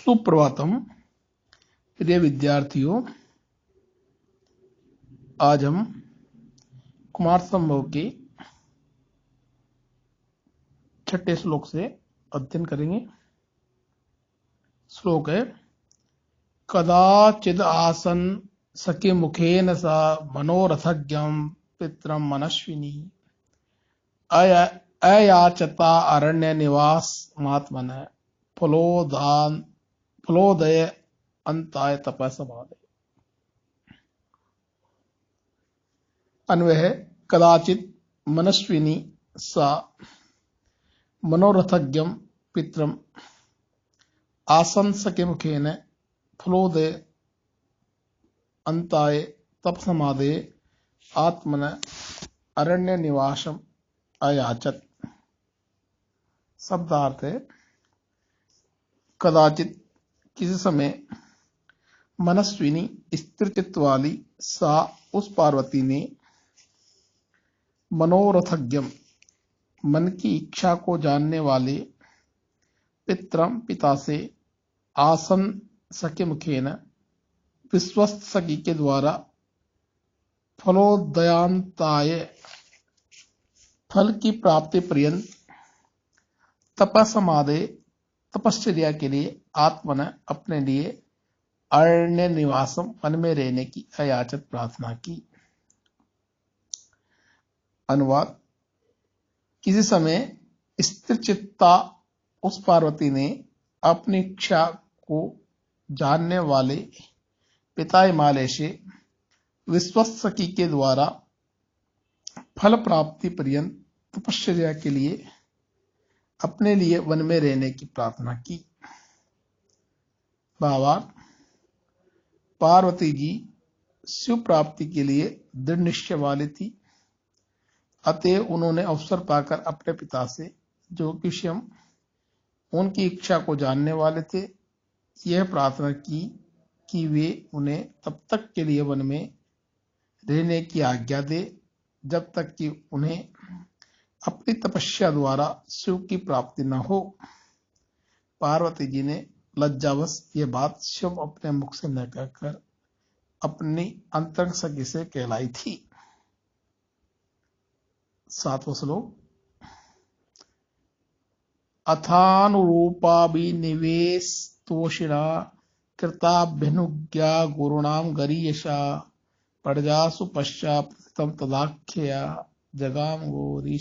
सुप्रभातम प्रिय विद्यार्थियों। आज हम कुमार संभव के 6ठे श्लोक से अध्ययन करेंगे। श्लोक है, कदाचिद आसन सखी मुखेन सा मनोरथज्ञम पित्रम मनस्विनी अयाचता अरण्य निवास महात्मन फलोदय अंताय तपसमादय। अन्वय है, कदाचित मनस्विनी सा मनोरथज्ञम पित्रम आसंसके मुखेन फलोदय अंताय तपसमादये आत्मन अरण्य निवासम अयाचत। शब्दार्थ है, कदाचित किसी समय मनस्विनी स्थिर चित्त वाली सा उस पार्वती ने मनोरथज्ञम मन की इच्छा को जानने वाले पित्रम पिता से आसन सके मुखेन विश्वस्त सखी के द्वारा फलोदयांताय फल की प्राप्ति पर्यंत तपसमादे तपश्चर्या के लिए आत्मन अपने लिए अरण्य निवासम वन में रहने की अयाचत प्रार्थना की। अनुवाद, किसी समय स्थिर चित्ता उस पार्वती ने अपनी इच्छा को जानने वाले पिता हिमालय से विश्वस्त सखी के द्वारा फल प्राप्ति पर्यंत तपश्चर्या के लिए अपने लिए वन में रहने की प्रार्थना की। भावार्थ, पार्वती जी शिव प्राप्ति के लिए दृढ़ निश्चय वाली थी, अतः उन्होंने अवसर पाकर अपने पिता से, जो कि स्वयं उनकी इच्छा को जानने वाले थे, यह प्रार्थना की कि वे उन्हें तब तक के लिए वन में रहने की आज्ञा दे जब तक कि उन्हें अपनी तपस्या द्वारा शिव की प्राप्ति न हो। पार्वती जी ने लज्जावश यह बात शिव अपने मुख से न कहकर अपनी अंतरंग सखी से कहलाई थी। 7वां श्लोक, अथानुरूपाभिनिवेश तोषिणा कृताभ्यनुज्ञा गुरुणाम गरीयशा प्रजासु पश्चात् तदाख्यया जगाम गौरी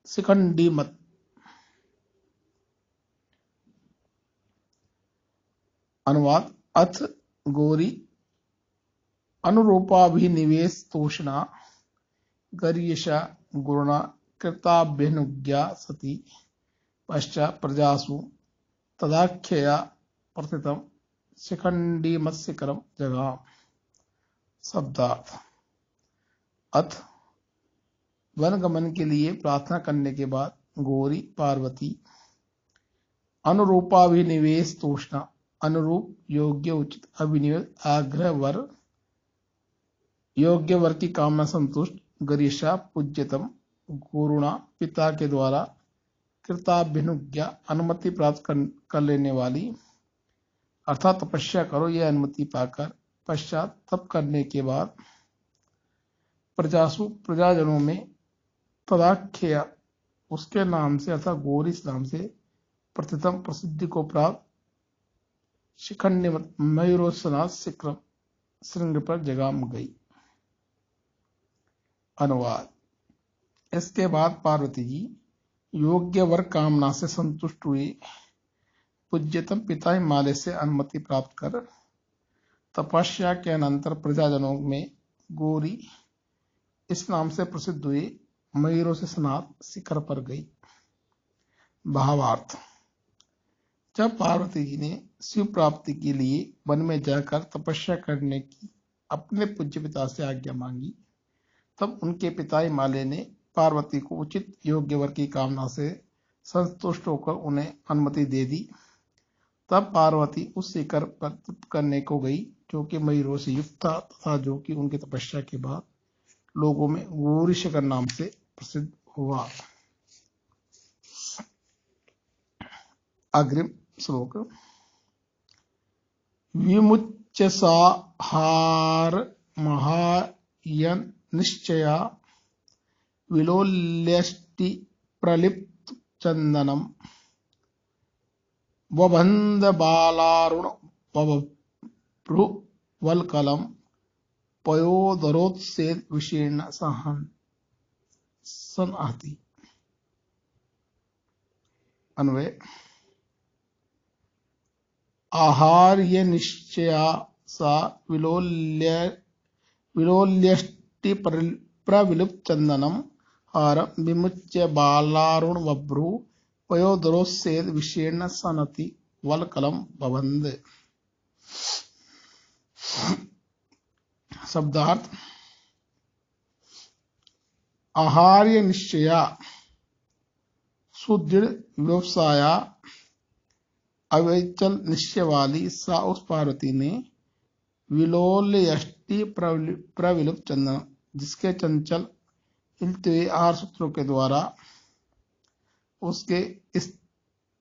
शिखंडीमत। अनुवाद, अथ गौरी अनुरूपाभिनिवेश तोषणा गरीयशा गुरुणा कृताभ्यनुज्ञा सती पश्चात् प्रजासु तदाख्यया प्रथितम शिखंडीमत शिखरम जगाम। शब्दार्थ, अथ वन गमन के लिए प्रार्थना करने के बाद गौरी पार्वती अनुरूपाभिनिवेश तोषणा अनुरूप योग्य उचित अभिनिवेश आग्रह वर योग्य वर की कामना संतुष्ट गरीषा पूज्यतम गुरुणा पिता के द्वारा कृताभ्यनुज्ञा अनुमति प्राप्त कर लेने वाली अर्थात तपस्या करो यह अनुमति पाकर पश्चात तप करने के बाद प्रजासु प्रजाजनों में तदाख्या उसके नाम से अर्थात गौरी नाम से प्रथितम प्रसिद्धि को प्राप्त शिखंडीमत मयूरोत्सनाथ शिखर श्रृंग पर जगाम गई। अनुवाद, इसके बाद पार्वती जी योग्य वर कामना से संतुष्ट हुए पूज्यतम पिता हिमालय से अनुमति प्राप्त कर तपस्या के अनंतर प्रजाजनों में गौरी इस नाम से प्रसिद्ध हुए मयूरों से स्नात शिखर पर गई। भावार्थ, जब पार्वती जी ने शिव प्राप्ति के लिए वन में जाकर तपस्या करने की अपने पूज्य पिता से आज्ञा मांगी, तब उनके पिता हिमालय ने पार्वती को उचित योग्य वर की कामना से संतुष्ट होकर उन्हें अनुमति दे दी। तब पार्वती उस शिखर पर तप करने को गई जो कि मयूरों से युक्त था तथा जो कि उनकी तपस्या के बाद लोगों में गौरी शिखर नाम से प्रसिद्ध हुआ। अग्रिम श्लोक। विमुच्य साहार महायन निश्चया विलोल्यष्टि प्रलिप्त चंदनम वबंध बालारुण वभ्रु वल्कलम पयोदरोत्सेद विशीर्ण सहन सन आती। अन्वय। आहार्य निश्चया सा विलोल्यष्टि प्रविलुप्त चंदनम हार विमुच्य बालारुण वभ्रु पयोदरोत्सेद विशीर्ण सनति वल्कलम बबंध। शब्दार्थ। आहार्य निश्चया सुदृढ़ व्यवसाया अविचल निश्चय वाली सा उस पार्वती ने विलोल्यष्टि प्रविलुप्त चंदन जिसके चंचल हिलते हुए आहार सूत्रों के द्वारा उसके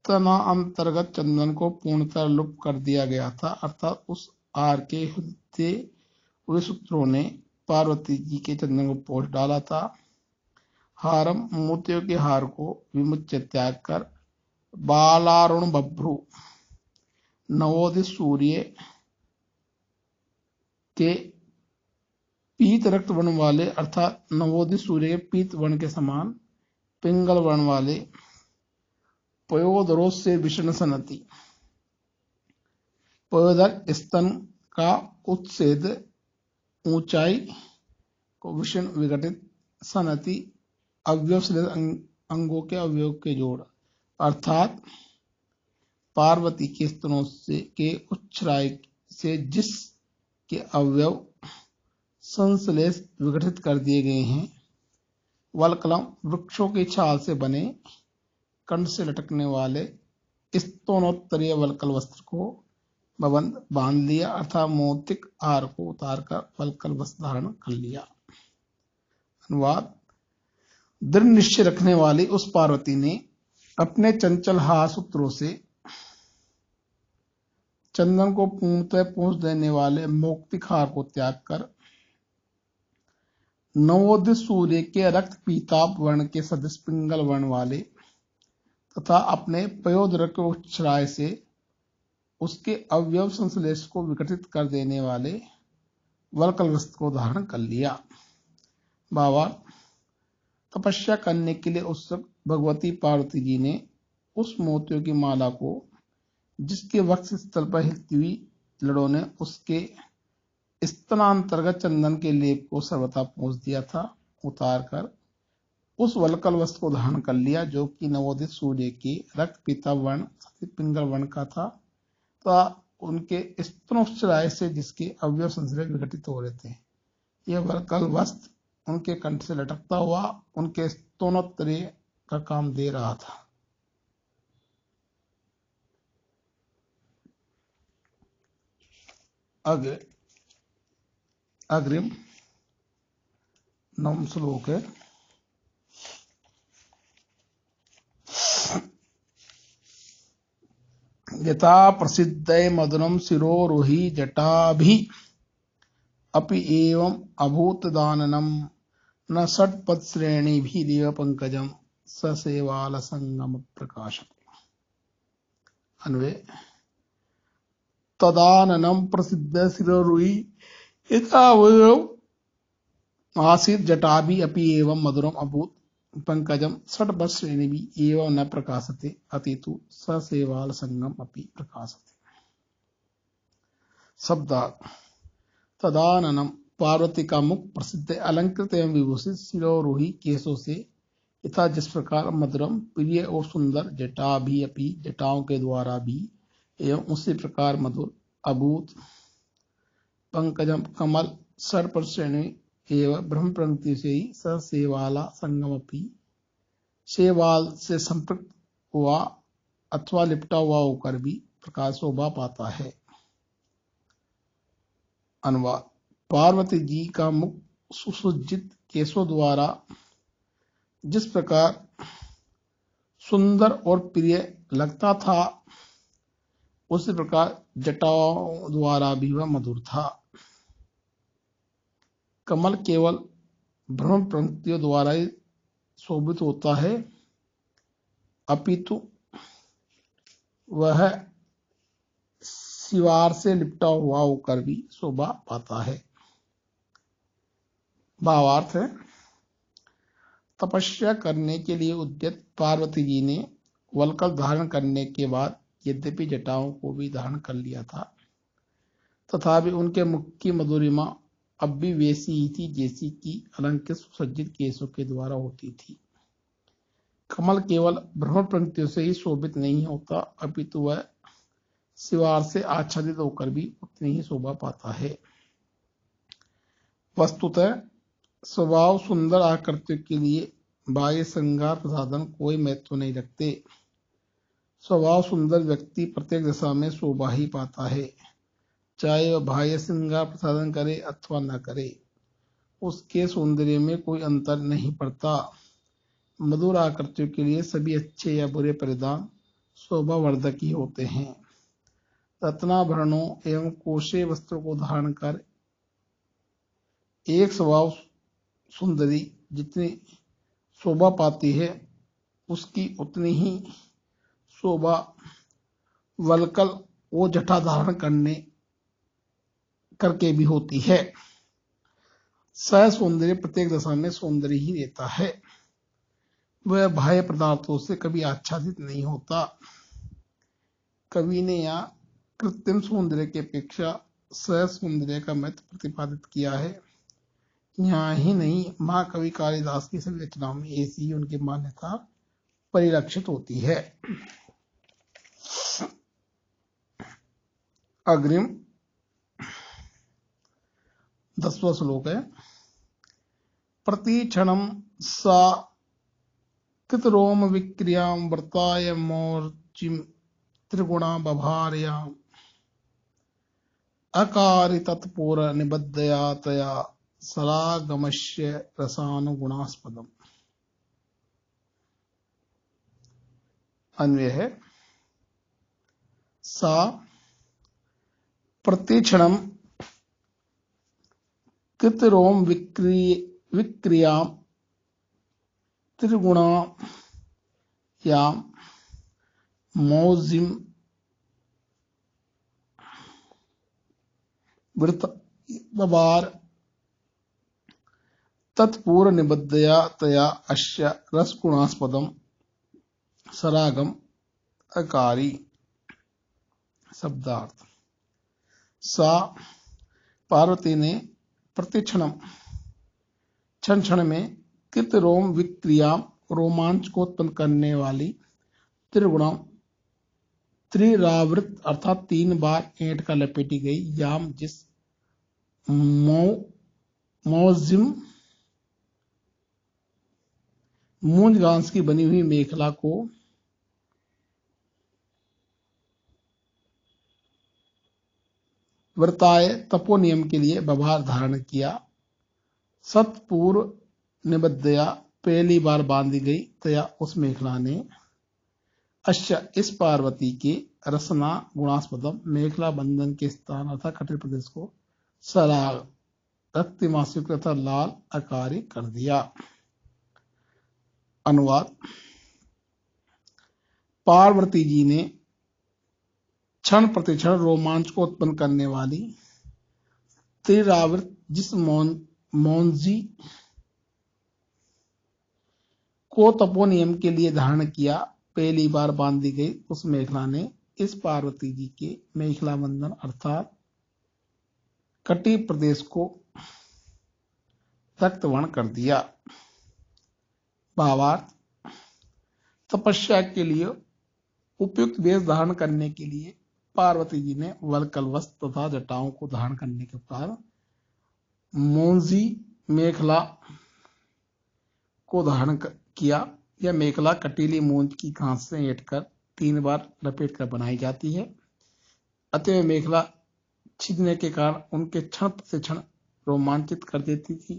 तना अंतर्गत चंदन को पूर्णतः लुप्त कर दिया गया था, अर्थात उस आहार के हिलते हुए सूत्रों ने पार्वती जी के चंदन को पोष डाला था। हारम मोतियों के हार को विमुच्य त्याग कर बालारुण बभ्रु नवोदित सूर्य के पीत रक्त वर्ण वाले अर्थात नवोदित सूर्य के पीत वर्ण के समान पिंगल वर्ण वाले पयोदरों से विषण सनति पयोदर स्तन का उत्सेद ऊंचाई को विषण विघटित सनति अवयव अंगों के अवयव के जोड़ अर्थात पार्वती के स्तनों से के उच्छ्राय से जिस के अवयव संश्लेष विघटित कर दिए गए हैं। वल्कलम वृक्षों की छाल से बने कंठ से लटकने वाले स्तनोत्तरीय वल्कल वस्त्र को बबंध बांध लिया अर्थात मोतिक आहार को उतारकर वल्कल वस्त्र धारण कर लिया। अनुवाद। दृढ़ निश्चय रखने वाली उस पार्वती ने अपने चंचल हार सूत्रों से चंदन को पूर्णतः पोंछ देने वाले मौक्तिक हार को त्याग कर नवोदित सूर्य के रक्त पीताभ वर्ण के सदृश पिंगल वर्ण वाले तथा अपने पयोदर के उच्छ्राय से उसके अवयव संश्लेष को विघटित कर देने वाले वल्कल वस्त्र को धारण कर लिया। भावार्थ। तपस्या करने के लिए उत्सुक भगवती पार्वती जी ने उस मोतियों की माला को जिसके वक्ष स्थल पर हिलती हुई लड़ों ने उसके स्तनांतर्गत चंदन के लेप को सर्वथा पोंछ दिया था, उतार कर उस वल्कल वस्त्र को धारण कर लिया जो कि नवोदित सूर्य के रक्त पीता वर्ण पिंगल वर्ण का था तथा उनके स्तनोच्छ्राय से जिसके अवयव संश्लेष विघटित हो रहे थे। यह वल्कल वस्त्र उनके कंठ से लटकता हुआ उनके स्तनोत्तरीय का काम दे रहा था। अग्रिम 9 श्लोक है। यथा प्रसिद्धे मधुरम शिरोरुहि जटाभि अपि एवं अभूत दाननम न षट्पद श्रेणी भी देव पंकजम ससेवाल संगम प्रकाशक। अन्वय। तदाननम प्रसिद्ध शिरोरुहि यथा आसीत जटाभि अपि एवं मधुरम अभूत पंकजम षट्पद श्रेणी भी एवं न प्रकाशते अतितु ससेवाल संगम अपि प्रकाशते। शब्दार्थ। तदाननम पार्वती का मुख प्रसिद्ध अलंकृत एवं विभूषित शिरोरुहि केशों से यथा जिस प्रकार मधुरम प्रिय और सुंदर जटा भी अपि जटाओं के द्वारा भी एवं उसी प्रकार मधुर अभूत पंकजम कमल षट्पद श्रेणी एवं ब्रह्म पंक्ति से ही ससेवाला संगम अपि सेवाल से संपृक्त हुआ अथवा लिपटा हुआ होकर भी प्रकाश शोभा पाता है। अनुवाद। पार्वती जी का मुख सुसज्जित केशों द्वारा जिस प्रकार सुंदर और प्रिय लगता था, उसी प्रकार जटाओं द्वारा भी वह मधुर था। कमल केवल भ्रमण पंक्तियों द्वारा ही शोभित होता है, अपितु वह सिवार से लिपटा हुआ होकर भी शोभा पाता है। भावार्थ है, तपस्या करने के लिए उद्यत पार्वती जी ने वलकल धारण करने के बाद यद्यपि जटाओं को भी धारण कर लिया था, तथापि उनके मुख की मधुरिमा अब भी वैसी ही थी जैसी कि अलंकृत सुसज्जित केसों के द्वारा होती थी। कमल केवल भ्रमण पंक्तियों से ही शोभित नहीं होता, अपितु वह सिवार से आच्छादित होकर भी उतनी ही शोभा पाता है। वस्तुतः स्वभाव सुंदर आकृतियों के लिए बाह्य श्रृंगार प्रसाधन कोई महत्व नहीं रखते। स्वभाव सुंदर व्यक्ति प्रत्येक दशा में शोभा ही पाता है, चाहे वह बाह्य श्रृंगार प्रसाधन करे अथवा न करे, उसके सौंदर्य में कोई अंतर नहीं पड़ता। मधुर आकृतियों के लिए सभी अच्छे या बुरे परिधान शोभावर्धक ही होते हैं। रत्नाभरणों एवं कोशे वस्त्रों को धारण कर एक स्वभाव सुंदरी जितनी शोभा पाती है, उसकी उतनी ही शोभा वलकल वो जटा धारण करके भी होती है। सह सौंदर्य प्रत्येक दशा में सौंदर्य ही रहता है, वह बाह्य पदार्थों से कभी आच्छादित नहीं होता। कवि ने यहाँ कृत्रिम सौंदर्य की अपेक्षा सह सौंदर्य का महत्व प्रतिपादित किया है। यहाँ ही नहीं, महाकवि कालिदास की सभी रचनाओं में ऐसी ही उनकी मान्यता परिलक्षित होती है। अग्रिम 10वां श्लोक है। प्रतिक्षणम सा कृतरोम विक्रियां वर्ताय मोर्चिम त्रिगुणा बभार्याम अकारि तत्पूर निबद्धया तया सरागमस्य रसानुगुणास्पदम। अन्वय है, सा प्रतिक्षणम कृतरोम विक्रियां त्रिगुणायाम मौजिम बबार तत्पूर्व निबद्धया तया अस्य रसगुणास्पदम सरागम अकारी। शब्दार्थ, सा पार्वती ने प्रतिक्षण क्षण क्षण में कृत रोम विक्रिया रोमांच को उत्पन्न करने वाली त्रिगुणा त्रिरावृत अर्थात 3 बार ऐंठ का लपेटी गई याम जिस मौजिम मूंज घास की बनी हुई मेखला को व्रताय तपोनियम के लिए बभार धारण किया, सतपूर्व निबद्धया पहली बार बांधी गई तया उस मेखला ने अश्य इस पार्वती के रसना गुणास्पदम मेखला बंधन के स्थान अर्थात कटिल प्रदेश को सराग रक्तिमासिक तथा लाल अकारी कर दिया। अनुवाद, पार्वती जी ने क्षण प्रतिक्षण रोमांच को उत्पन्न करने वाली त्रिरावृत जिस मौंजी को तपोनियम के लिए धारण किया पहली बार बांधी गई उस मेखला ने इस पार्वती जी के मेखला बंधन अर्थात कटी प्रदेश को रक्तवर्ण कर दिया। भावार्थ, तपस्या के लिए उपयुक्त वेश धारण करने के लिए पार्वती जी ने वलकल वस्त्र तथा जटाओं को धारण करने के बाद मौंजी मेखला को धारण किया। यह मेखला कटीली मूंज की घास से ऐंठकर 3 बार लपेट कर बनाई जाती है, अतः मेखला छिदने के कारण उनके क्षण प्रतिक्षण रोमांचित कर देती थी।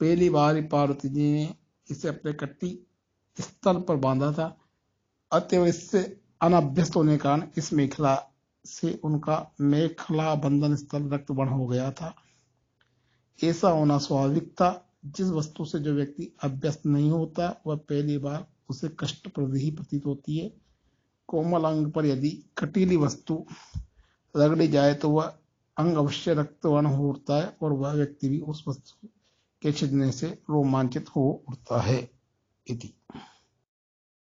पहली बार पार्वती जी ने इसे अपने कटी स्थल पर बांधा था, अतएव इससे अनभ्यस्त होने के कारण इस मेखला से उनका मेखला बंधन स्थल रक्त वर्ण हो गया था। ऐसा होना स्वाभाविक था। जिस वस्तु से जो व्यक्ति अभ्यस्त नहीं होता वह पहली बार उसे कष्टप्रद ही प्रतीत होती है। कोमल अंग पर यदि कटीली वस्तु रगड़ी जाए तो वह अंग अवश्य रक्तवर्ण हो उठता है और वह व्यक्ति भी उस वस्तु के छिदने से रोमांचित हो उठता है। इति।